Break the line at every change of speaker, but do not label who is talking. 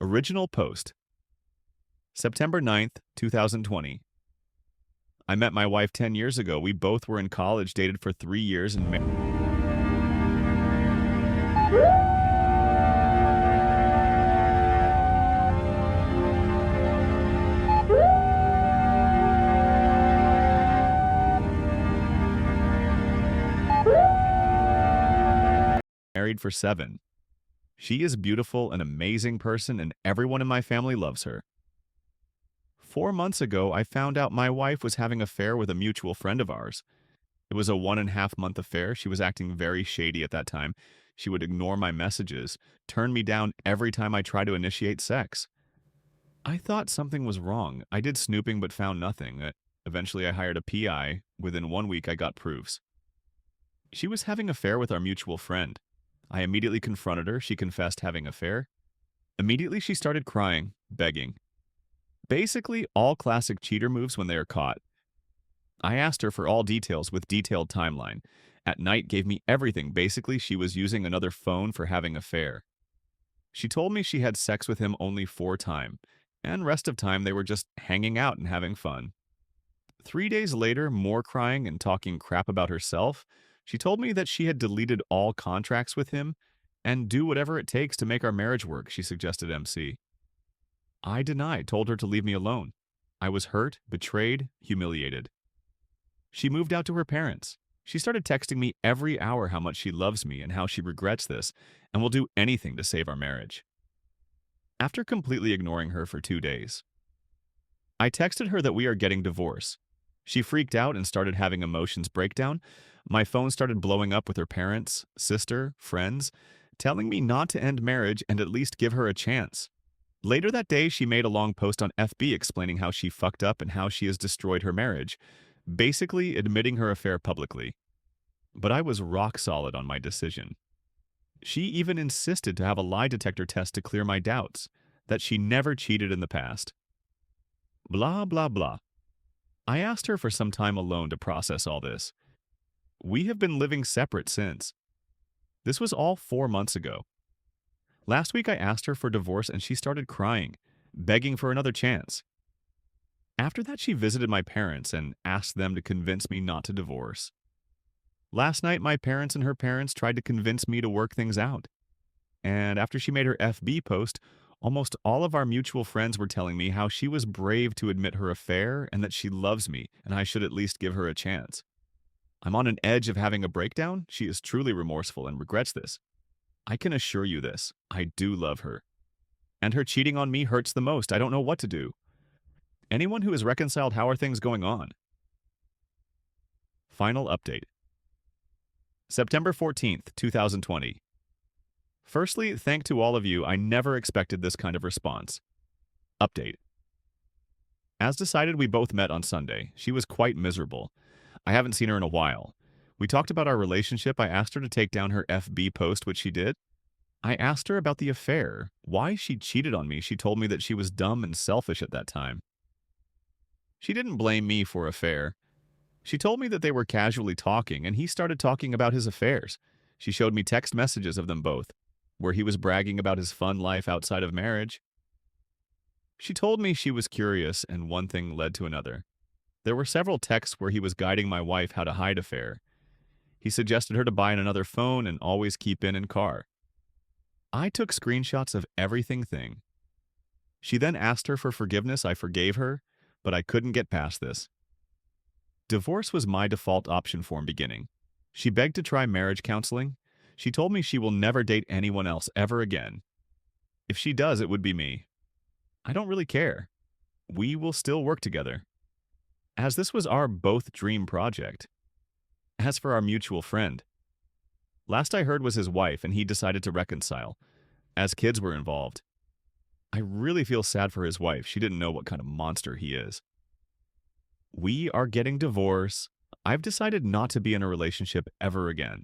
Original post, September 9th, 2020. I met my wife 10 years ago. We both were in college, dated for 3 years, and married for 7. She is beautiful, an amazing person, and everyone in my family loves her. 4 months ago, I found out my wife was having an affair with a mutual friend of ours. It was a 1.5 month affair. She was acting very shady at that time. She would ignore my messages, turn me down every time I tried to initiate sex. I thought something was wrong. I did snooping but found nothing. Eventually, I hired a PI. Within 1 week, I got proofs. She was having an affair with our mutual friend. I immediately confronted her. She confessed having an affair. Immediately, she started crying, begging. Basically, all classic cheater moves when they are caught. I asked her for all details with detailed timeline. At night, gave me everything. Basically, she was using another phone for having an affair. She told me she had sex with him only 4 times, and rest of time they were just hanging out and having fun. 3 days later, more crying and talking crap about herself, she told me that she had deleted all contracts with him and do whatever it takes to make our marriage work, she suggested MC. I denied, told her to leave me alone. I was hurt, betrayed, humiliated. She moved out to her parents. She started texting me every hour how much she loves me and how she regrets this and will do anything to save our marriage. After completely ignoring her for 2 days, I texted her that we are getting divorced. She freaked out and started having emotions breakdown. My phone started blowing up with her parents, sister, friends, telling me not to end marriage and at least give her a chance. Later that day, she made a long post on FB explaining how she fucked up and how she has destroyed her marriage, basically admitting her affair publicly. But I was rock solid on my decision. She even insisted to have a lie detector test to clear my doubts, that she never cheated in the past. Blah, blah, blah. I asked her for some time alone to process all this. We have been living separate since. This was all 4 months ago. Last week I asked her for divorce and she started crying, begging for another chance. After that, she visited my parents and asked them to convince me not to divorce. Last night, my parents and her parents tried to convince me to work things out. And after she made her FB post, almost all of our mutual friends were telling me how she was brave to admit her affair and that she loves me and I should at least give her a chance. I'm on an edge of having a breakdown. She is truly remorseful and regrets this. I can assure you this. I do love her. And her cheating on me hurts the most. I don't know what to do. Anyone who is reconciled, how are things going on? Final update. September 14th, 2020. Firstly, thank to all of you. I never expected this kind of response. Update. As decided, we both met on Sunday. She was quite miserable. I haven't seen her in a while. We talked about our relationship. I asked her to take down her FB post, which she did. I asked her about the affair, why she cheated on me. She told me that she was dumb and selfish at that time. She didn't blame me for affair. She told me that they were casually talking, and he started talking about his affairs. She showed me text messages of them both, where he was bragging about his fun life outside of marriage. She told me she was curious, and one thing led to another. There were several texts where he was guiding my wife how to hide affair. He suggested her to buy another phone and always keep in car. I took screenshots of everything. She then asked her for forgiveness. I forgave her, but I couldn't get past this. Divorce was my default option from beginning. She begged to try marriage counseling. She told me she will never date anyone else ever again. If she does, it would be me. I don't really care. We will still work together, as this was our both dream project. As for our mutual friend, last I heard was his wife, and he decided to reconcile, as kids were involved. I really feel sad for his wife. She didn't know what kind of monster he is. We are getting divorced. I've decided not to be in a relationship ever again.